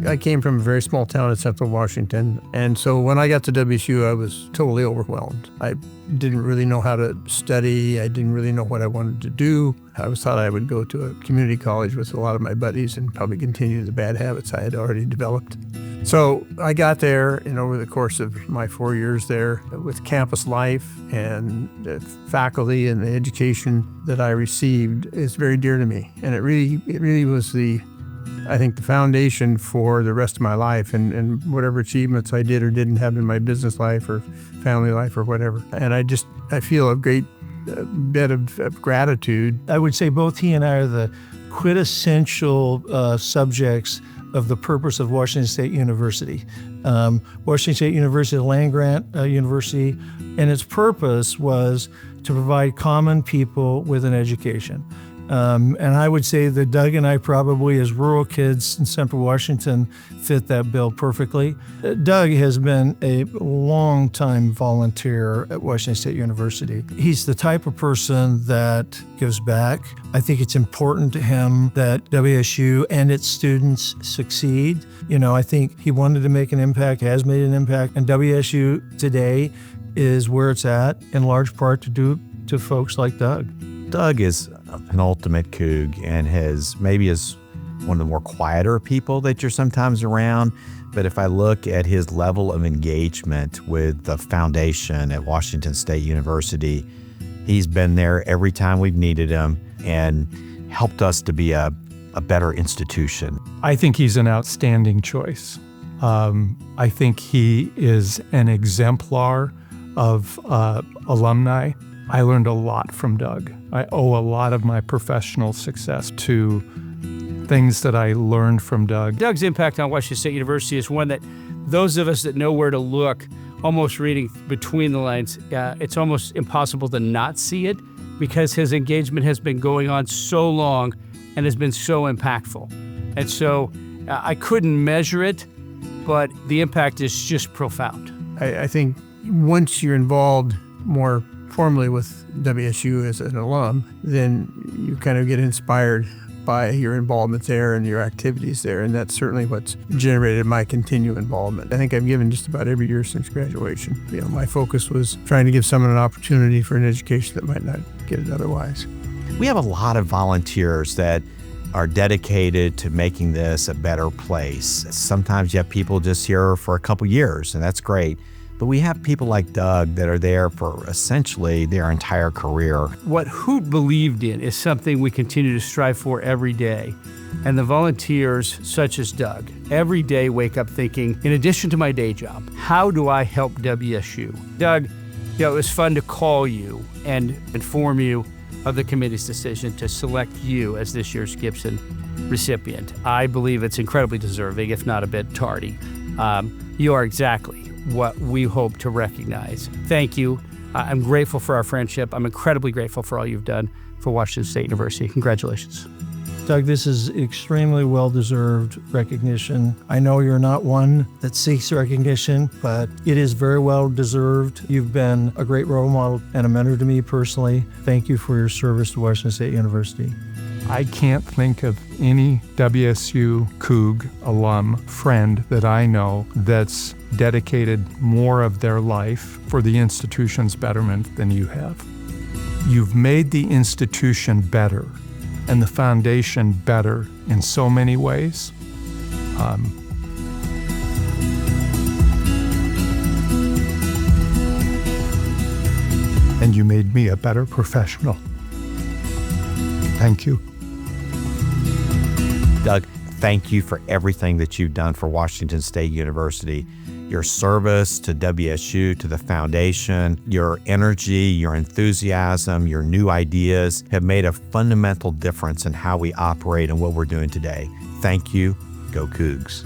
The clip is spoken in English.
I came from a very small town in central Washington, and so when I got to WSU, I was totally overwhelmed. I didn't really know how to study. I didn't really know what I wanted to do. I always thought I would go to a community college with a lot of my buddies and probably continue the bad habits I had already developed. So I got there, and over the course of my 4 years there, with campus life and the faculty and the education that I received is very dear to me. And it really was the foundation for the rest of my life and whatever achievements I did or didn't have in my business life or family life or whatever. And I feel a great bit of gratitude. I would say both he and I are the quintessential subjects of the purpose of Washington State University. Washington State University, a land-grant university, and its purpose was to provide common people with an education. And I would say that Doug and I probably, as rural kids in Central Washington, fit that bill perfectly. Doug has been a long-time volunteer at Washington State University. He's the type of person that gives back. I think it's important to him that WSU and its students succeed. I think he wanted to make an impact, has made an impact, and WSU today is where it's at, in large part due to folks like Doug. Doug is an ultimate Coug and is one of the more quieter people that you're sometimes around. But if I look at his level of engagement with the foundation at Washington State University, he's been there every time we've needed him and helped us to be a better institution. I think he's an outstanding choice. I think he is an exemplar of alumni. I learned a lot from Doug. I owe a lot of my professional success to things that I learned from Doug. Doug's impact on Washington State University is one that those of us that know where to look, almost reading between the lines, it's almost impossible to not see it because his engagement has been going on so long and has been so impactful. And so I couldn't measure it, but the impact is just profound. I think once you're involved more formally with WSU as an alum, then you kind of get inspired by your involvement there and your activities there, and that's certainly what's generated my continued involvement. I think I've given just about every year since graduation. My focus was trying to give someone an opportunity for an education that might not get it otherwise. We have a lot of volunteers that are dedicated to making this a better place. Sometimes you have people just here for a couple years, and that's great. But we have people like Doug that are there for essentially their entire career. What Hoot believed in is something we continue to strive for every day. And the volunteers, such as Doug, every day wake up thinking, in addition to my day job, how do I help WSU? Doug, it was fun to call you and inform you of the committee's decision to select you as this year's Gibson recipient. I believe it's incredibly deserving, if not a bit tardy. You are exactly what we hope to recognize. Thank you. I'm grateful for our friendship. I'm incredibly grateful for all you've done for Washington State University. Congratulations. Doug, this is extremely well-deserved recognition. I know you're not one that seeks recognition, but it is very well-deserved. You've been a great role model and a mentor to me personally. Thank you for your service to Washington State University. I can't think of any WSU Coug alum friend that I know that's dedicated more of their life for the institution's betterment than you have. You've made the institution better and the foundation better in so many ways. And you made me a better professional. Thank you. Doug, thank you for everything that you've done for Washington State University. Your service to WSU, to the foundation, your energy, your enthusiasm, your new ideas have made a fundamental difference in how we operate and what we're doing today. Thank you. Go Cougs.